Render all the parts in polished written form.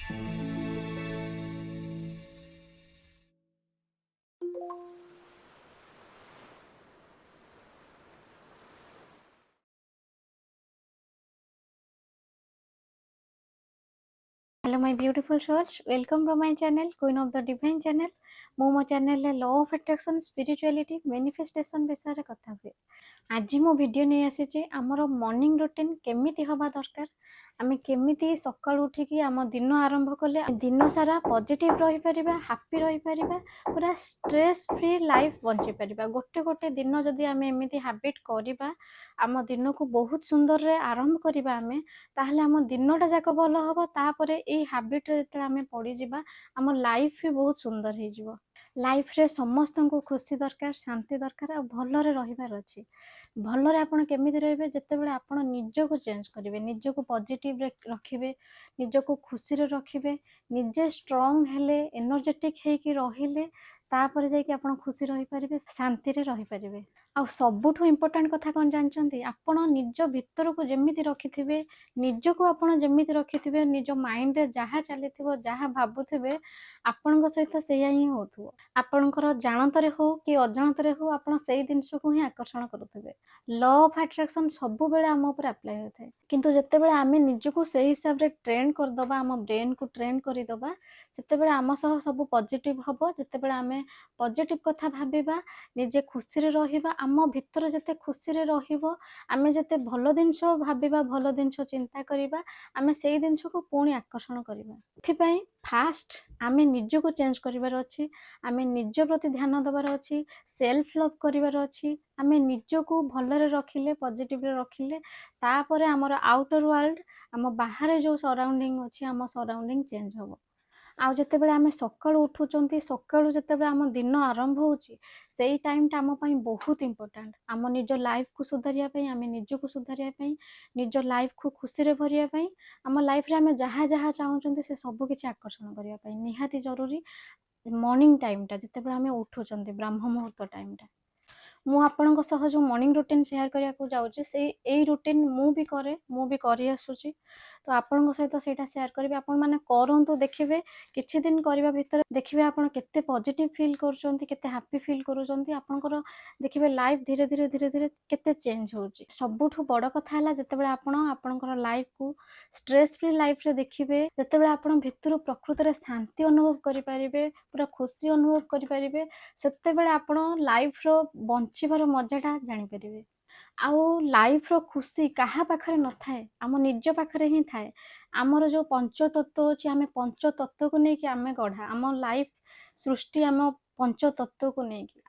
Hello my beautiful souls, welcome to my channel queen of the divine channel. मो channel law of attraction spirituality manifestation विषय कथा हुए। आज मो video नहीं आसी आमर मॉर्निंग रूटीन केमिति हवा दरकार, आमे केमिति सकाळ उठिकी आम दिन आरंभ कले दिन सारा पॉजिटिव रही परिबा, हैप्पी रही परिबा, पूरा स्ट्रेस फ्री लाइफ बंची परिबा। गोटे गोटे दिन जदि आमे एमिति हैबिट करिबा, आम दिन को बहुत सुंदर रे आरंभ करिबा आमे, ताहले आम दिनटा जाक भल हबो। तापरे एई हैबिट रे जते आमे पड़ी जिबा, आम लाइफ भी बहुत सुंदर हे जिवो। लाइफ रे समस्त को खुशी दरकार, शांति दरकार, आ भलरे रहिबार अछि। भलरे आपण केमिति रहिबे, जेतेबेले आपण निजको चेंज करिवे, निजको पॉजिटिव रे रखिबे, निजको खुशी रे रखिबे, निजे स्ट्रांग हेले, एनर्जेटिक हेकी रहिले, तापरे जाइके आपण खुशी रहि परिबे, शांति रे रहि परिबे। आ सबुठु इम्पोर्टेंट कथा कौन जानचंती, आपण निज भितर को जेमिति रखिथिबे, निजको आपण जेमिति रखिथिबे, निज माइंड रे जहा चलीथिबो, जहा भाबुथिबे, आपणक सहित सेया ही होथुबो। आपणकर जानतरे हो कि अजाणतरे हो, आपण सेई जिंस को ही आकर्षण करूथिबे। लॉ ऑफ अट्रैक्शन सब बेले आम ऊपर अप्लाई होथाय, किंतु जेतेबेले आमे निजको सेही हिसाब रे ट्रेन कर दबा, आम ब्रेन को ट्रेन करि दबा, सेतेबेले आम सह सब पॉजिटिव हबो। जेतेबेले आमे पॉजिटिव कथा भाबिबा, निजे खुशी रे रहिबा, आम भितर जते खुशी रे रहिबो, आमे जते भलो जिंस भाबिबा, भलो जिंस चिंता करिबा, आमे सेई जिंस को पुणी आकर्षण करिबा। एथिपई फास्ट आमे निजको चेंज करिवार अछि, आमे निज प्रति ध्यान दबार अछि, सेल्फ लव करिवार अछि। आमे निजको भलरे रखिले, पॉजिटिव रे रखिले, तापरे हमर आउटर वर्ल्ड, आम बाहर जो सराउंडिंग अछि, आम सराउंडिंग चेंज हबो। आउ जेतेबेले आमे सकाळु उठुचंती, सकाळु जेतेबेले आम दिन आरंभ होउची, सेई टाइमटा आम पई बहुत इंपोर्टेंट। आम निज लाइफ को सुधारिया पई, आमे निजको सुधारिया पई, निज लाइफ को खुशी रे भरिया पई, आम लाइफ रे आमे जहा जहा चाहुचंती से सब किछि आकर्षण करिया पई निहाती जरूरी। मॉर्निंग टाइमटा जेतेबेले आमे उठुचंती, ब्रह्म मुहूर्त टाइमटा, मु आपणक सह जो मॉर्निंग रूटीन शेयर करिया को जाउची, से एई रूटीन मु भी करे, मु भी करि आसुची। तो आपणक सहित सेटा शेयर करिवे। आपण माने करंतु, देखिबे किछि दिन करिवा भितर देखिबे आपण केते पॉजिटिव फील करूचंती, केते हैप्पी फील करूचंती। आपणकर देखिबे लाइफ धीरे धीरे धीरे धीरे केते चेंज होउची। सबुठु बड़ कथा हला, जेतेबेले आपण आपणकर लाइफ को स्ट्रेस फ्री लाइफ रे देखिबे, जेतेबेले आपण भितरु प्रकृत रे शांति अनुभव करि परिबे, पूरा खुशी अनुभव करि परिबे, सेतेबेले आपण लाइफ रो बंचिबार मजाटा जानि परिबे। आउ लाइफ रो खुशी कहा पाखरे न थाए, आम निज पाखरे ही थाए। आमर जो पंचतत्व अछि, आमे पंचतत्व को नेकी आमे गढ़ा, आम लाइफ सृष्टि आम पंचतत्व को नेकी।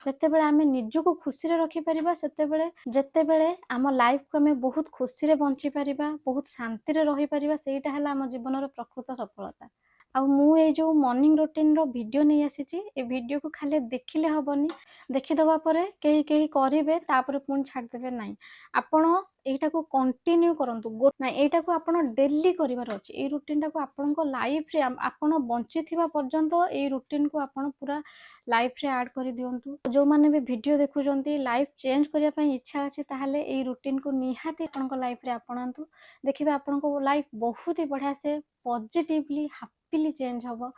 जेतेबेले आमे निजको खुशी रे रखि परिबा, सेतेबेले जेतेबेले आम लाइफ को आमे बहुत खुशी रे बंची परिबा, बहुत शांति रे रहि परिबा, सेटा हला आम जीवन रो प्रकृत सफलता। आउ मु ए जो मॉर्निंग रूटीन रो वीडियो नहीं आसीची, ए वीडियो को खाली देखिले हबनी, देखिदबा परे केही केही करिवे, तापरे पुणी छाड़ देबे नाही। आपण एटा को कंटिन्यू करंतु, ना एटा को आपण डेली करिवार अछि। ए रूटीन टा को आपण को लाइफ रे आपण बंची थिबा पर्यंत ए रूटीन को आपण पूरा लाइफ रे ऐड करि दियंतु। जो माने भी वीडियो देखुचंती, लाइफ चेंज करिया पई इच्छा अछि, ताहाले ए रूटीन को निहाती आपण को लाइफ रे अपनांतु। देखिबे आपण को लाइफ बहुत ही बढ़िया से पॉजिटिवली हैप्पीली चेंज हबो।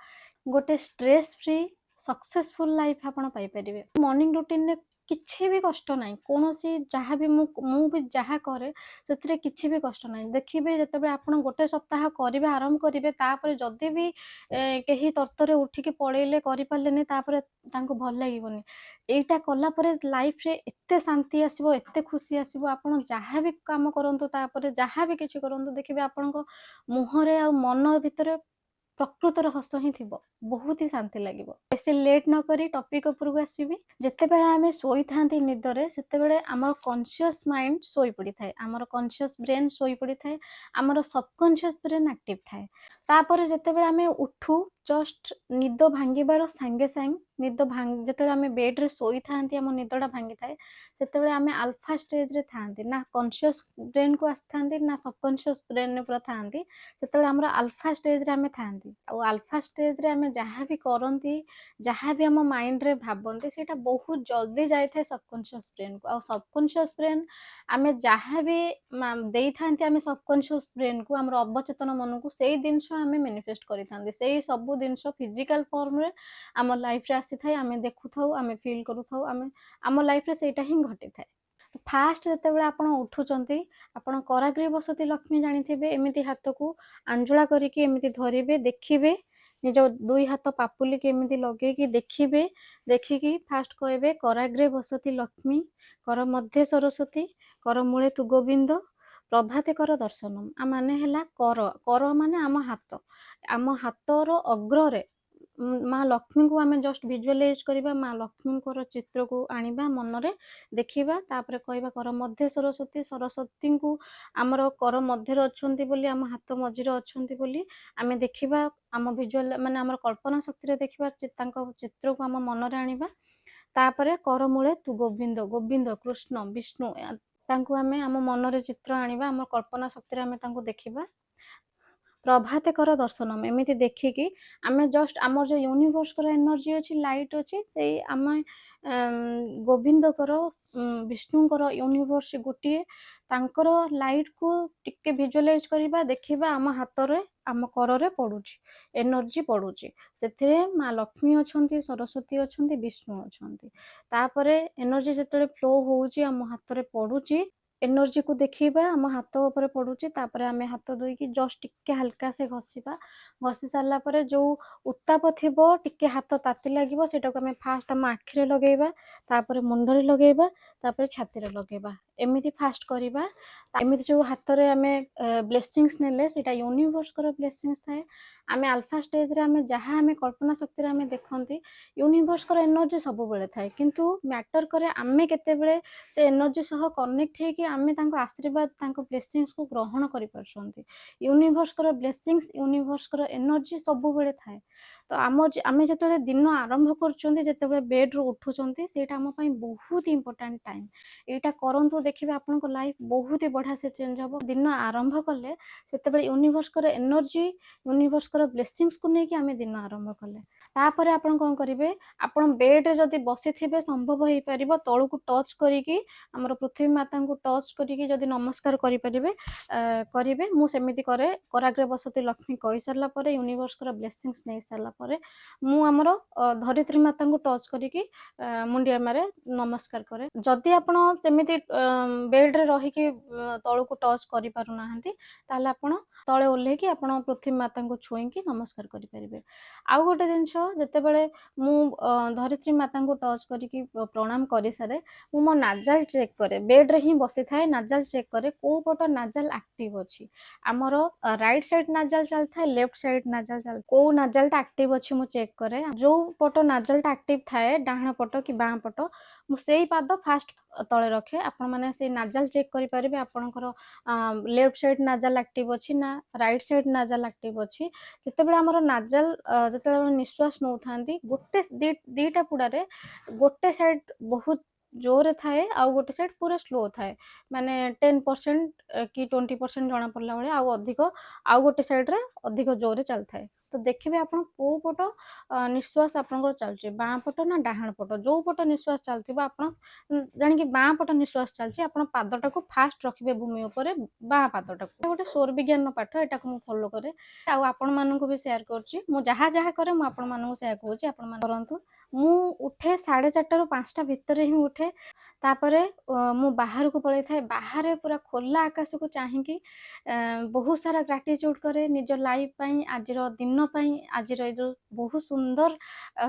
गोटे स्ट्रेस फ्री सक्सेसफुल लाइफ आपण पाई परिबे। मॉर्निंग रूटीन रे किछि भी कष्ट नाही, कोनोसी जहा भी मु भी जहा करे सेथिरे किछि भी कष्ट नाही। देखिबे जेतेबे आपण गोटे सप्ताह करिवे, आरंभ करिवे, तापरे जदि भी केही तरतरे उठिके पळेले, करि पालेनी, तापरे तांको भल लागिबोनी। एटा कला परे लाइफ रे एत्ते शांति आसीबो, एत्ते खुशी आसीबो। आपण जहा भी काम करंतु, तापरे जहा भी किछि करंतु, देखिबे आपणको मुहरे आ मन भितरे प्रकृतर हस ही थिबो, बहुत ही शांति लागिबो। बेसी लेट न करी टॉपिक ऊपर को आसीबी। जेतेबेले आमे सोई थांती निदरे, सेतेबेले हमर कॉन्शियस माइंड सोई पड़ी थाए, हमर कॉन्शियस ब्रेन सोई पड़ी थाए, हमर सबकॉन्शियस ब्रेन एक्टिव थाए। तापरे जेतेबेले आमे उठू, जस्ट निद भांगीबार सांगे सांग निद भांग, जेतेबेले आमे बेड रे सोई थांती, हम निदडा भांगी थाए, सेतेबेले आमे अल्फा स्टेज रे थांती, ना कॉन्शियस ब्रेन को आस्थांती, ना सबकॉन्शियस ब्रेन ने पूरा थांती। सेतेबेले हमर अल्फा स्टेज रे आमे थांती। आ अल्फा स्टेज रे आमे जहा भी करंती, जहा भी हम माइंड रे भाबंती, सेटा बहुत जल्दी जाय थाए सबकॉन्शियस ब्रेन को। आ सबकॉन्शियस ब्रेन आमे जहा भी देई थांती, आमे सबकॉन्शियस ब्रेन को, हमर अवचेतन मन को, सेई दिनस आमे मैनिफेस्ट करिथांदे सेही सब जिनस फिजिकल फॉर्म रे आम लाइफ रे आसी थाए आमे देखु थाउ आमे फील करू थाउ आमे आम लाइफ रे सेटा ही घटी थाए फास्ट जेतेबेले आपण उठुचंती आपण कराग्रे बसती लक्ष्मी जानिथिबे एमिति हाथ को आंजुला करिकि एमिति धरिबे देखिबे निज दुई हाथ पापुली के एमिति लगे कि देखिबे देखिकी फास्ट कहबे कराग्रे बसती लक्ष्मी कर मध्य सरस्वती कर मूले तु गोविंद प्रभाते कर दर्शनम आ माने हैला कर कर माने आम हाथर अग्र माँ लक्ष्मी को आम जस्ट भिजुअलाइज करबा माँ लक्ष्मी को चित्र को आनिबा मनरे देखिबा तापरे कहबा कर मध्य सरस्वती सरस्वती को आमर कर मध्य अच्छंती बोली आम हाथ मझिरे अच्छंती बोली आमे देखिबा आम भिजुअल माने आमर कल्पना शक्ति रे देखिबा तांको चित्र को आम मनरे आनिबा तापरे कर मूले तु गोविंद गोविंद कृष्ण विष्णु तांको आमे आम मनरे चित्र आनिबा आम कल्पना शक्ति रे आमे तांको देखिबा प्रभाते कर दर्शनम एमिति देखिकी आमे जस्ट आमर जो यूनिवर्स कर एनर्जी अच्छी लाइट अच्छी से आम गोविंद कर विष्णु कर यूनिवर्स गोटे तांकर लाइट को टिके भिजुअलाइज करबा देखिबा आम हाथ रे आम कर रे पडुची एनर्जी पडुची सेथिरे माँ लक्ष्मी अछंती सरस्वती अछंती विष्णु अछंती तापरे एनर्जी जेतले फ्लो होउची आम हाथ रे पडुची एनर्जी को देखिबा आम हाथ ऊपर पडुची तापरे आमे हाथ धोई कि जस्ट टिके हल्का से घसीबा घसी सारला परे जो उत्ताप थिबो टिके हाथ ताती लागिबो सेटा को आमे फास्ट आम आखिरे लगेबा तापरे मुंडरे लगेबा तापरे छाती रे लगेबा एमिति फास्ट करिबा एमिति जो हाथ रे आमे ब्लेसिंग्स नेले सेटा यूनिवर्स कर ब्लेसिंग्स थाए आमे अल्फा स्टेज रे आमे जहा आमे कल्पना शक्ति रे आमे देखंती यूनिवर्स कर एनर्जी सब बेले थाए किंतु मैटर करे आमे केते बेले से एनर्जी सह कनेक्ट हे कि आमे तांको आशीर्वाद तांको ब्लेसिंग्स को ग्रहण करि परछंती यूनिवर्स कर ब्लेसिंग्स यूनिवर्स कर एनर्जी सब बेले थाए तो आमे जेतेबेले दिन आरंभ करछंती जेतेबेले बेड रो उठुचंती सेटा हम पई बहुत इंपोर्टेंट टाइम एटा करंतु देखिबे आपन को लाइफ बहुत ही बढ़िया से चेंज हबो दिन आरंभ करले सेतेबेले यूनिवर्स कर एनर्जी यूनिवर्स कर ब्लेसिंग्स को नेकी आमे दिन आरंभ करले तापर आपन कोन करिवे आपन बेड रे जदी बसी थिबे संभव होई परिबो तळु को टच करिकि हमर पृथ्वी माता को टच करिकि जदी नमस्कार करि परिबे करिवे मु सेमिति करे कराग्रे बसती लक्ष्मी कहि सारला परे यूनिवर्स कर ब्लेसिंग्स नै सारला परे मु हमर धरित्री माता को टच करिकि मुंडिया मारे नमस्कार करे जदी आपन सेमिति बेड रे रही कि तळु को टच करि पारु नाहंती ताले आपन तळे ओल्हे कि आपन पृथ्वी माता को छुई कि नमस्कार करि परिबे आउ गोटे जिंस जेतेबेले मु धरित्री माता को टच करिकि प्रणाम करि सारे मु मो नाजल चेक करे बेड रे ही बसी थाए नाजल चेक करे को पट नाजल एक्टिव अछि हमर राइट साइड नाजल चल थाए लेफ्ट साइड नाजल चल को नाजल टा एक्टिव अछि मु चेक करे जो पट नाजल टा एक्टिव थाए डाहण पट कि बाह पट मु सेही पाद फास्ट तळे रखे आपण माने से नाजल चेक करि परिबे आपनकर लेफ्ट साइड नाजल एक्टिव अछि ना राइट साइड नाजल एक्टिव अछि जेतेबेले हमर नाजल जेतेबेले निश्वास नौ थांती गोटे दीटा पुडारे गोटे साइड बहुत जोरे थाए आउ गोटे साइड पूरा स्लो थाए माने 10% कि 20% जणा पड़ला बेले आउ अधिक आउ गोटे साइड रे अधिक जोरे चल थाए तो देखिबे आपण को पट निश्वास आपनकर चलची बाँ पट ना डाहाण पट जो पट निश्वास चलथिबो आपण जानि कि बाँ पट निश्वास चलची आपण पादटा को फास्ट रखिबे भूमि ऊपर बाँ पादटा को गोटे स्वर विज्ञान पाठ एटा को मु फॉलो करे आउ आपण मानन को भी शेयर करची मु जहा जहा करे मु आपण मानन को शेयर करची आपण मान करंतु मु उठे 4:30 रु 5टा भितर ही उठे तापरे मु बाहर को पळै थाए बाहर पूरा खोला आकाश को चाहि कि बहुत सारा ग्रेटिट्यूड करे निज लाइफ पई आजिर दिन पई आजिर जो बहुत सुंदर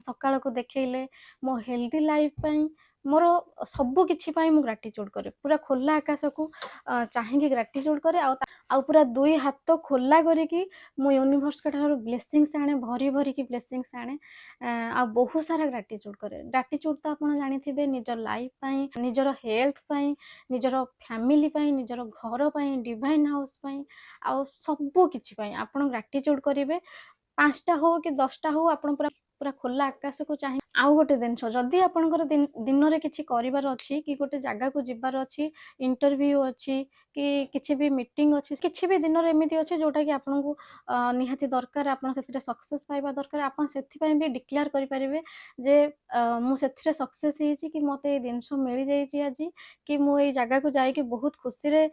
सकाळ को देखैले मो हेल्दी लाइफ पई मोर सब किछि पई मु ग्रेटिट्यूड करे पूरा खोला आकाश को चाहि कि ग्रेटिट्यूड करे आ पूरा दुई हाथ खोला करी कि मु यूनिवर्स का ठार ब्लेसिंग्स आने भरी भरी की ब्लेसिंग्स आने आ बहुत सारा ग्रेटिट्यूड करे ग्रेटिट्यूड तो आपण जानि थिबे निजर लाइफ पई निजर हेल्थ पई निजर फैमिली पई निजर घर पई डिवाइन हाउस पई आ सब किछि पई आपण ग्रेटिट्यूड करिवे 5टा हो कि 10टा हो आपण पूरा पूरा खोला आकाश को चाहि आउ गोटे दिन जदि आपनकर दिन रे किछि करिवार अछि कि गोटे जागा को जिबार अछि इंटरव्यू अछि कि किसी भी मीटिंग अच्छी किसी भी दिन एमती अच्छे जोटा कि आपको निहाती दरकार आप सक्सेस पाइबा दरकार आप भी डिक्लेयर करेंगे जे मुझे सक्सेस होती कि मत ये जिनस मिल जाइए आज कि मुझे जगह को जाकि बहुत खुशी रे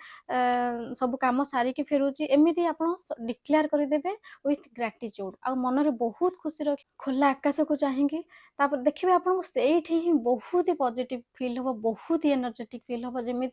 सब कम सारिकी फेरुची एमती आप डिक्लेयर करदेवे विथ ग्राटिट्यूड आ मन में बहुत खुशी रखी खोला आकाश को चाहिए देखिए आपको से बहुत ही पॉजिटिव फील हम बहुत ही एनर्जेटिक फील हम जमी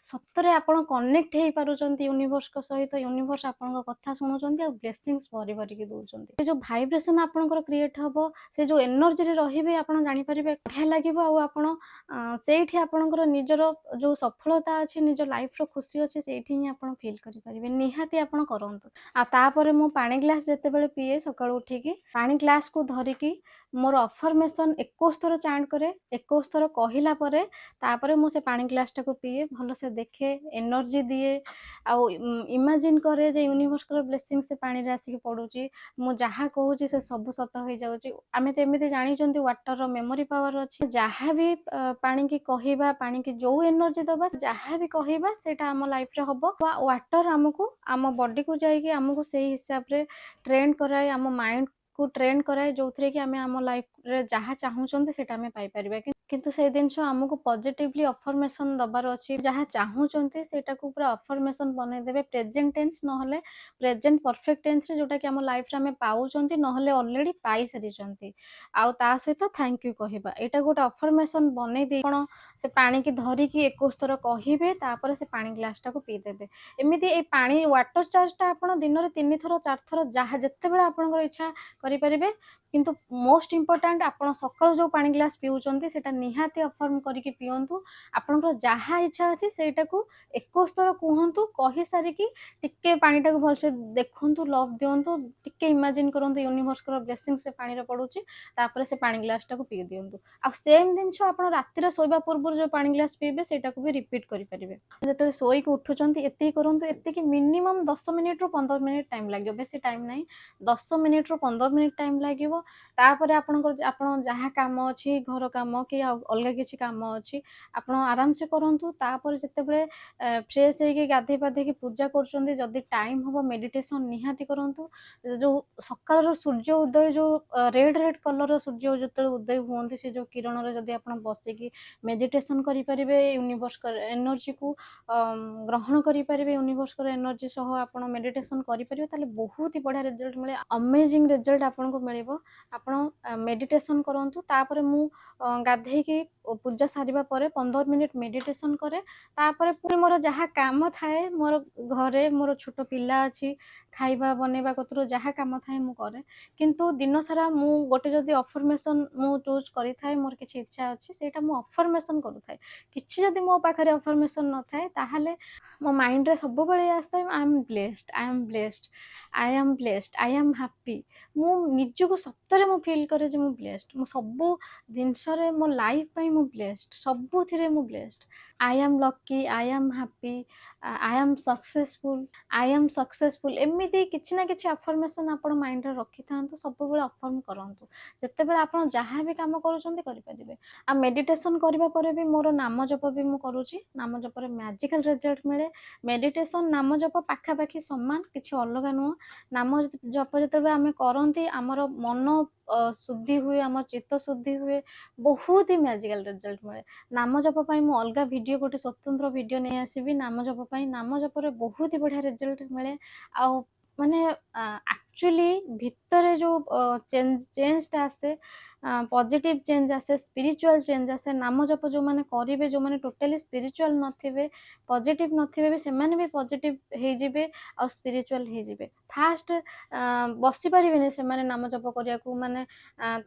सतरे आप कनेक्ट हो पार्टी यूनिवर्स सहित यूनिवर्स आपन कथा शुणुंट ब्लेसिंग्स भरी भरिकी दौरान जो भाइब्रेशन आपंकर क्रिएट हम से जो एनर्जी रे आप जानीपर बढ़िया लगे आपठी आपंकर निजर जो सफलता अच्छी निज लाइफ खुशी अच्छे से आप फिल करेंगे निहाती आप करूँ मु पानी ग्लास जिते पीए सका उठिकी पानी ग्लास को धरिकी मोर अफर्मेशन 21 थर चांट करे 21 थर कहला तापर मु से पानी ग्लास टाक पीए भल से देखे एनर्जी दिए आउ इमेजिन करे जे यूनिवर्स कर ब्लेसिंग से पानी रे आसिक पड़ुची मु जहा कहूँ से सब सत हो जाउची आमे तो एमिति जानी वाटर रो मेमोरी पावर अच्छी जहाँ भी पानी की कहवा पानी की जो एनर्जी दबा जहाँ भी कहवा सेटा आम लाइफ रे हबो वाटर आमको आम बॉडी को जाइए आमको से हिसाब रे ट्रेन कराए आम माइंड को ट्रेन कराए जो थे कि आम लाइफ रे जहाँ चाहूँगी सेटा आम पाइपर किंतु से जिन आमको पॉजिटिवली अफर्मेशन दबार अच्छी जहाँ चाहूँगी सेटा को पूरा अफर्मेशन बनईदेवे प्रेजेंट टेंस नहले प्रेजेंट परफेक्ट टेंस रे जोटा कि आम लाइफ रे आम पाउचंती नहले ऑलरेडी पाई सारी आउ ता सहित थैंक यू कहबा एटा गोटे अफर्मेशन बनई दे कोन से पानी की धरिकी 21 थर कहिबे तापर से पानी ग्लास टाको पीदेवे एमिति ए पानी वाटर चार्ज टा आपण दिन रे 3 थर 4 थर जहाँ जिते बेला आपनकर इच्छा करें किंतु मोस्ट इम्पोर्टाट आप सकाल जो पानी ग्लास पीउचंती सेटा निहाती अफर्म करके पियंतु आपनकर जहाँ इच्छा अच्छी सेटा को 21 थर कहतु कही सारिकी टिके पानी टाक भलसे देखंतु लव दियंतु टिके इमेजिन करंतु यूनिवर्स कर ब्लेसिंग से पानी रे पड़ुची तापर से पानी ग्लास टाक पी दियंतु आ सेम जिनस आप राति रे सोइबा पूर्व जो पानी ग्लास पीबे सेटा को भी रिपीट करि परिबे जेते सोई को उठुचंती एति करंतु एति कि मिनिमम 10 मिनिट रो 15 मिनिट टाइम लागो बेसी टाइम नाही 10 मिनिट रो 15 मिनिट टाइम लागो तापर आपन जहाँ काम अच्छी घर काम कि अलग किसी काम अच्छी आप आराम से करंतु तापर जते बेले फ्रेश होके गाधे पाधे की पूजा करछंती जदी टाइम हो मेडिटेशन निहाती करंतु जो सकाळ सूर्य उदय जो रेड रेड कलर सूर्य जते उदय हुंती से जो किरण रे जदी आपण बसिकी मेडिटेशन करि परिबे यूनिवर्स एनर्जी को ग्रहण करि परिबे यूनिवर्स कर एनर्जी सह आपण मेडिटेशन करि परिबे ताले बहुत ही बढ़िया रिजल्ट मिले अमेजिंग रिजल्ट आपन को मिलिबो आपण मेडिटेशन करंतु तापर मु गाधे की पूजा सारिबा परे 15 मिनिट मेडिटेशन करे तापर पुणी मोर जहाँ काम थाए मोर घरे मोर छोट पिला अच्छी खाइबा बनैबा कतरो जहाँ काम थाए मु करे किंतु दिन सारा मु गोटे जदी अफर्मेशन मु चूज करि थाए मोर किछि इच्छा अछि सेटा मु अफर्मेशन करू थाए किछि जदी मो पाखरे अफर्मेशन न थाए ताहाले मो माइंड रे सब बेले आस्ताए I am blessed I am blessed I am blessed I am happy मु निजको सत्तरे मु फील करे जे मु ब्लेस्ड मु सब जिनस रे मो लाइफ पई मु ब्लेस्ड सब थिरे मु blessed I am lucky I am happy I am successful एमती किसी ना कि अफर्मेशन आप माइंड रे रखि था सब बेले अफर्म करंतु जते बेले आप जहाँ भी काम करें आ मेडिटेशन करबा परे भी मोर नाम जप भी मु करूची नाम जप रे मैजिकल रिजल्ट मिले मेडिटेशन नाम जप पाखा पाखी समान किछि अलग नुह नाम जप जते आम करती आमर मन शुद्धि हुए आम चित्त शुद्धि हुए बहुत ही मैजिकल रिजल्ट मिले नाम जप मु अलग वीडियो गोटे स्वतंत्र वीडियो नहीं आसबि नाम जप नाम जप बहुत ही बढ़िया रिजल्ट मिले आ माने एक्चुअली भितर जो चेंज आसे पॉजिटिव चेंज आसे स्पिरिचुअल चेंज आसे नाम जप जो माने करिवे जो माने टोटली स्पिरिचुअल नथिबे पॉजिटिव नथिबे भी सेमाने भी पॉजिटिव हे जिवे आ स्पिरिचुअल हे जिवे फास्ट बसी परिबेनी सेमाने नाम जप करिया को माने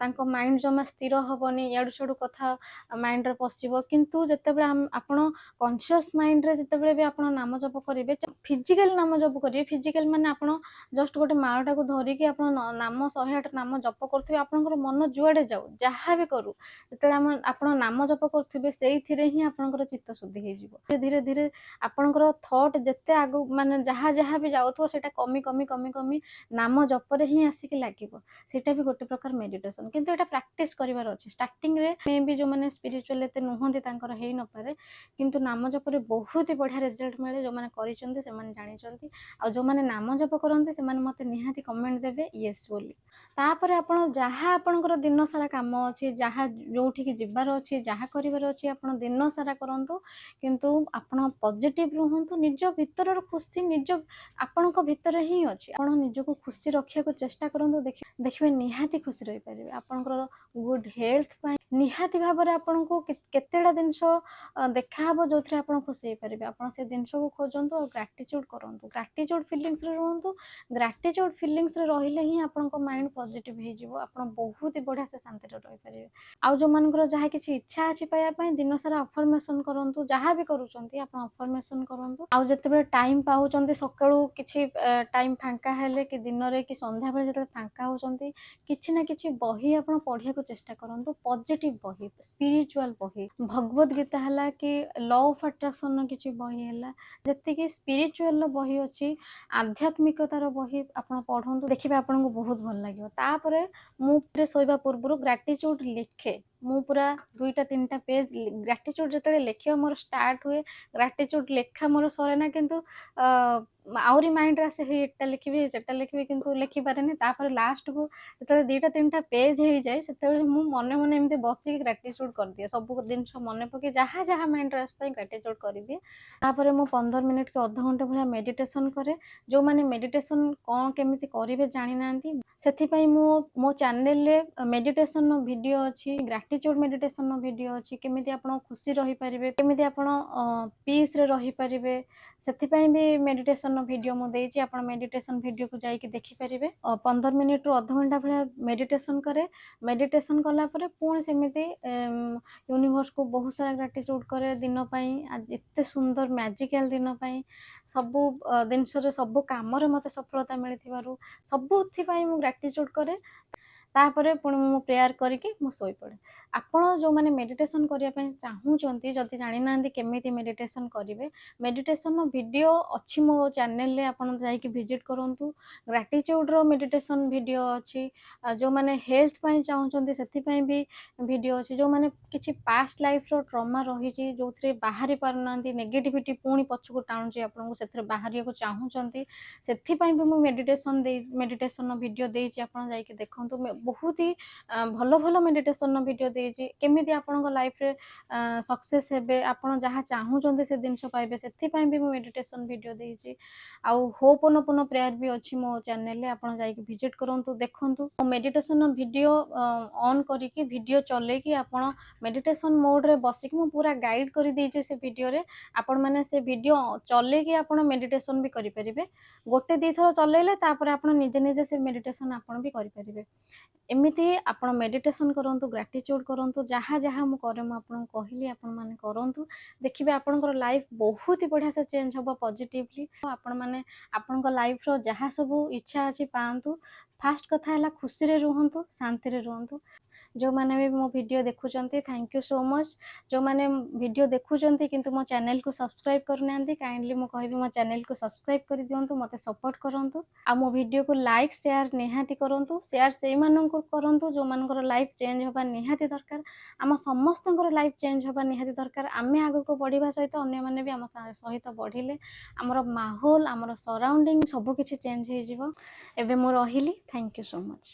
तांको माइंड जमा स्थिर हबनी याडू छडू कथा माइंड रे पसिबो किंतु जते बेले आपण कॉन्शियस माइंड रे जते बेले भी आपण नाम जप करिवे फिजिकल नाम जप करिवे फिजिकल माने आपण जस्ट गोटे माळटा को धरिकी आपण नाम 108 नाम जप करथिबे आपनकर मन जुआडे ଯୁଆଡ଼େ ଯାଉ ଯାହା ବି କରୁ ଯେତେବେଳେ ଆପଣ ନାମ ଜପ କରୁଥିବେ ସେଇଥିରେ ହିଁ ଆପଣଙ୍କର ଚିତ୍ତ ଶୁଦ୍ଧି ହେଇଯିବ। ଧୀରେ ଧୀରେ ଆପଣଙ୍କର ଥଟ୍ ଯେତେ ଆଗକୁ ମାନେ ଯାହା ବି ଯାଉଥିବ ସେଇଟା କମି କମି କମି କମି ନାମ ଜପରେ ହିଁ ଆସିକି ଲାଗିବ। ସେଇଟା ବି ଗୋଟେ ପ୍ରକାର ମେଡିଟେସନ, କିନ୍ତୁ ଏଇଟା ପ୍ରାକ୍ଟିସ କରିବାର ଅଛି। ଷ୍ଟାର୍ଟିଂରେ ମେ ବି ଯୋଉମାନେ ସ୍ପିରିଚୁଆଲ ଏତେ ନୁହନ୍ତି ତାଙ୍କର ହେଇନପାରେ, କିନ୍ତୁ ନାମ ଜପରେ ବହୁତ ବଢ଼ିଆ ରେଜଲ୍ଟ ମିଳେ। ଯୋଉମାନେ କରିଛନ୍ତି ସେମାନେ ଜାଣିଛନ୍ତି, ଆଉ ଯୋଉମାନେ ନାମ ଜପ କରନ୍ତି ସେମାନେ ମତେ ନିହାତି କମେଣ୍ଟ ଦେବେ ୟେସ୍ ବୋଲି। ତାପରେ ଆପଣ ଯାହା ଆପଣଙ୍କର ଦିନ ସାରା କାମ ଅଛି, ଯାହା ଯୋଉଠିକି ଯିବାର ଅଛି, ଯାହା କରିବାର ଅଛି ଆପଣ ଦିନ ସାରା କରନ୍ତୁ, କିନ୍ତୁ ଆପଣ ପଜିଟିଭ ରୁହନ୍ତୁ। ନିଜ ଭିତରର ଖୁସି ଆପଣଙ୍କ ଭିତରେ ହିଁ ଅଛି। ଆପଣ ନିଜକୁ ଖୁସି ରଖିବାକୁ ଚେଷ୍ଟା କରନ୍ତୁ, ଦେଖିବେ ନିହାତି ଖୁସି ରହିପାରିବେ। ଆପଣଙ୍କର ଗୁଡ୍ ହେଲ୍ଥ ପାଇଁ ନିହାତି ଭାବରେ ଆପଣଙ୍କୁ କେତେଟା ଜିନିଷ ଦେଖାହବ ଯୋଉଥିରେ ଆପଣ ଖୁସି ହେଇପାରିବେ। ଆପଣ ସେ ଜିନିଷକୁ ଖୋଜନ୍ତୁ ଆଉ ଗ୍ରାଟିଚ୍ୟୁଡ କରନ୍ତୁ, ଗ୍ରାଟିଚ୍ୟୁଡ ଫିଲିଂସରେ ରୁହନ୍ତୁ। ଗ୍ରାଟିଚ୍ୟୁଡ ଫିଲିଂସରେ ରହିଲେ ହିଁ ଆପଣଙ୍କ ମାଇଣ୍ଡ ପଜିଟିଭ ହେଇଯିବ। ଆପଣ ବହୁତ ବଢିଆ ସେ ଶାନ୍ତିରେ ରହିପାରିବେ। ଆଉ ଯୋଉମାନଙ୍କର ଯାହା କିଛି ଇଚ୍ଛା ଅଛି ପାଇବା ପାଇଁ ଦିନ ସାରା ଅଫର୍ମେସନ କରନ୍ତୁ। ଯାହା ବି କରୁଛନ୍ତି ଆପଣ ଅଫର୍ମେସନ କରନ୍ତୁ। ଆଉ ଯେତେବେଳେ ଟାଇମ ପାଉଛନ୍ତି ସକାଳୁ କିଛି ଟାଇମ ଫାଙ୍କା ହେଲେ କି ଦିନରେ କି ସନ୍ଧ୍ୟାବେଳେ ଯେତେବେଳେ ଫାଙ୍କା ହଉଛନ୍ତି କିଛି ନା କିଛି ବହି ଆପଣ ପଢିବାକୁ ଚେଷ୍ଟା କରନ୍ତୁ। ପଜିଟିଭ ବହି, ସ୍ପିରିଚୁଆଲ ବହି, ଭଗବତ ଗୀତା ହେଲା କି ଲ ଅଫ୍ ଆଟ୍ରାକ୍ସନର କିଛି ବହି ହେଲା, ଯେତିକି ସ୍ପିରିଚୁଆଲର ବହି ଅଛି, ଆଧ୍ୟାତ୍ମିକତାର ବହି ଆପଣ ପଢନ୍ତୁ, ଦେଖିବେ ଆପଣଙ୍କୁ ବହୁତ ଭଲ ଲାଗିବ। ତାପରେ ମୁଁ ଶୋଇବା ପୂର୍ବରୁ ଗ୍ରାଟିଚ୍ୟୁଡ ଲେଖେ। ମୁଁ ପୁରା 2ଟା 3ଟା ପେଜ ଗ୍ରାଟିଚ୍ୟୁଡ ଯେତେବେଳେ ଲେଖିବା ମୋର ଷ୍ଟାର୍ଟ ହୁଏ, ଗ୍ରାଟିଚ୍ୟୁଡ ଲେଖା ମୋର ସରେ ନା, କିନ୍ତୁ ଆହୁରି ମାଇଣ୍ଡରେ ଆସେ ହେଇ ଏଟା ଲେଖିବି ସେଟା ଲେଖିବି, କିନ୍ତୁ ଲେଖିପାରେନି। ତାପରେ ଲାଷ୍ଟକୁ ଯେତେବେଳେ 2ଟା 3ଟା ପେଜ ହେଇଯାଏ ସେତେବେଳେ ମୁଁ ମନେ ମନେ ଏମିତି ବସିକି ଗ୍ରାଟିଚ୍ୟୁଡ କରିଦିଏ। ସବୁ ଜିନିଷ ମନେ ପକେଇ ଯାହା ଯାହା ମାଇଣ୍ଡରେ ଆସିଥାଏ ଗ୍ରାଟିଚ୍ୟୁଡ କରିଦିଏ। ତାପରେ ମୁଁ 15 ମିନିଟ୍ କି ଅଧଘଣ୍ଟେ ଭଳିଆ ମେଡିଟେସନ କରେ। ଯୋଉମାନେ ମେଡିଟେସନ କଣ କେମିତି କରିବେ ଜାଣିନାହାନ୍ତି, ସେଥିପାଇଁ ମୁଁ ମୋ ଚ୍ୟାନେଲରେ ମେଡିଟେସନର ଭିଡିଓ ଅଛି, ଗ୍ରାଟିଚ୍ୟୁଡ ମେଡିଟେସନର ଭିଡିଓ ଅଛି, କେମିତି ଆପଣ ଖୁସି ରହିପାରିବେ, କେମିତି ଆପଣ ପିସରେ ରହିପାରିବେ, ସେଥିପାଇଁ ବି ମେଡିଟେସନର ଭିଡିଓ ମୁଁ ଦେଇଛି। ଆପଣ ମେଡିଟେସନ ଭିଡିଓକୁ ଯାଇକି ଦେଖିପାରିବେ। 15 ମିନିଟ୍ରୁ ଅଧଘଣ୍ଟା ଭଳିଆ ମେଡିଟେସନ କରେ। ମେଡିଟେସନ କଲା ପରେ ପୁଣି ସେମିତି ୟୁନିଭର୍ସକୁ ବହୁତ ସାରା ଗ୍ରାଟିଚ୍ୟୁଡ କରେ ଦିନ ପାଇଁ, ଆଜି ଏତେ ସୁନ୍ଦର ମ୍ୟାଜିକାଲ ଦିନ ପାଇଁ, ସବୁ ଜିନିଷରେ ସବୁ କାମରେ ମତେ ସଫଳତା ମିଳିଥିବାରୁ ସବୁଥିପାଇଁ ମୁଁ ଗ୍ରାଟିଚ୍ୟୁଡ କରେ। ତାପରେ ପୁଣି ମୁଁ ପ୍ରେୟାର କରିକି ମୁଁ ଶୋଇପଡ଼େ। ଆପଣ ଯୋଉମାନେ ମେଡିଟେସନ କରିବା ପାଇଁ ଚାହୁଁଛନ୍ତି, ଯଦି ଜାଣିନାହାନ୍ତି କେମିତି ମେଡିଟେସନ କରିବେ, ମେଡିଟେସନର ଭିଡିଓ ଅଛି ମୋ ଚ୍ୟାନେଲରେ, ଆପଣ ଯାଇକି ଭିଜିଟ୍ କରନ୍ତୁ। ଗ୍ରାଟିଚ୍ୟୁଡର ମେଡିଟେସନ ଭିଡିଓ ଅଛି। ଯୋଉମାନେ ହେଲ୍ଥ ପାଇଁ ଚାହୁଁଛନ୍ତି ସେଥିପାଇଁ ବି ଭିଡିଓ ଅଛି। ଯୋଉମାନେ କିଛି ପାଷ୍ଟ ଲାଇଫର ଟ୍ରମା ରହିଛି ଯୋଉଥିରେ ବାହାରି ପାରୁନାହାନ୍ତି, ନେଗେଟିଭିଟି ପୁଣି ପଛକୁ ଟାଣୁଛି ଆପଣଙ୍କୁ, ସେଥିରେ ବାହାରିବାକୁ ଚାହୁଁଛନ୍ତି, ସେଥିପାଇଁ ବି ମୁଁ ମେଡିଟେସନର ଭିଡିଓ ଦେଇଛି। ଆପଣ ଯାଇକି ଦେଖନ୍ତୁ। ବହୁତ ହି ଭଲ ଭଲ ମେଡିଟେସନର ଭିଡିଓ ଦେଇଛି, କେମିତି ଆପଣଙ୍କ ଲାଇଫରେ ସକ୍ସେସ୍ ହେବେ, ଆପଣ ଯାହା ଚାହୁଁଛନ୍ତି ସେ ଜିନିଷ ପାଇବେ, ସେଥିପାଇଁ ବି ମୁଁ ମେଡିଟେସନ ଭିଡିଓ ଦେଇଛି। ଆଉ ହୋପୋନୋପୋନୋ ପ୍ରେୟାର ବି ଅଛି ମୋ ଚ୍ୟାନେଲରେ, ଆପଣ ଯାଇକି ଭିଜିଟ୍ କରନ୍ତୁ, ଦେଖନ୍ତୁ। ମେଡିଟେସନର ଭିଡିଓ ଅନ୍ କରିକି ଭିଡିଓ ଚଲେଇକି ଆପଣ ମେଡିଟେସନ ମୋଡରେ ବସିକି ମୁଁ ପୁରା ଗାଇଡ୍ କରିଦେଇଛି ସେ ଭିଡିଓରେ। ଆପଣମାନେ ସେ ଭିଡିଓ ଚଲେଇକି ଆପଣ ମେଡିଟେସନ ବି କରିପାରିବେ। ଗୋଟେ 2 ଥର ଚଲେଇଲେ ତାପରେ ଆପଣ ନିଜେ ନିଜେ ସେ ମେଡିଟେସନ ଆପଣ ବି କରିପାରିବେ। ଏମିତି ଆପଣ ମେଡିଟେସନ କରନ୍ତୁ, ଗ୍ରାଟିଚ୍ୟୁଡ କରନ୍ତୁ, ଯାହା ଯାହା ମୁଁ କରେ ମୁଁ ଆପଣଙ୍କୁ କହିଲି, ଆପଣମାନେ କରନ୍ତୁ, ଦେଖିବେ ଆପଣଙ୍କର ଲାଇଫ ବହୁତ ବଢିଆ ସେ ଚେଞ୍ଜ ହବ ପଜିଟିଭଲି। ଆପଣମାନେ ଆପଣଙ୍କ ଲାଇଫର ଯାହା ସବୁ ଇଚ୍ଛା ଅଛି ପାଆନ୍ତୁ। ଫାଷ୍ଟ କଥା ହେଲା ଖୁସିରେ ରୁହନ୍ତୁ, ଶାନ୍ତିରେ ରୁହନ୍ତୁ। ଯୋଉମାନେ ବି ମୋ ଭିଡିଓ ଦେଖୁଛନ୍ତି ଥ୍ୟାଙ୍କ ୟୁ ସୋ ମଚ୍। ଯୋଉମାନେ ଭିଡିଓ ଦେଖୁଛନ୍ତି କିନ୍ତୁ ମୋ ଚ୍ୟାନେଲକୁ ସବସ୍କ୍ରାଇବ କରିନାହାନ୍ତି, କାଇଣ୍ଡଲି ମୁଁ କହିବି ମୋ ଚ୍ୟାନେଲକୁ ସବସ୍କ୍ରାଇବ କରିଦିଅନ୍ତୁ, ମୋତେ ସପୋର୍ଟ କରନ୍ତୁ। ଆଉ ମୋ ଭିଡିଓକୁ ଲାଇକ୍ ସେୟାର ନିହାତି କରନ୍ତୁ। ସେୟାର ସେଇମାନଙ୍କୁ କରନ୍ତୁ ଯୋଉମାନଙ୍କର ଲାଇଫ ଚେଞ୍ଜ ହେବା ନିହାତି ଦରକାର। ଆମ ସମସ୍ତଙ୍କର ଲାଇଫ ଚେଞ୍ଜ ହେବା ନିହାତି ଦରକାର। ଆମେ ଆଗକୁ ବଢିବା ସହିତ ଅନ୍ୟମାନେ ବି ଆମ ସହିତ ବଢିଲେ ଆମର ମାହୋଲ, ଆମର ସରାଉଣ୍ଡିଂ ସବୁ କିଛି ଚେଞ୍ଜ ହେଇଯିବ। ଏବେ ମୁଁ ରହିଲି, ଥ୍ୟାଙ୍କ ୟୁ ସୋ ମଚ୍।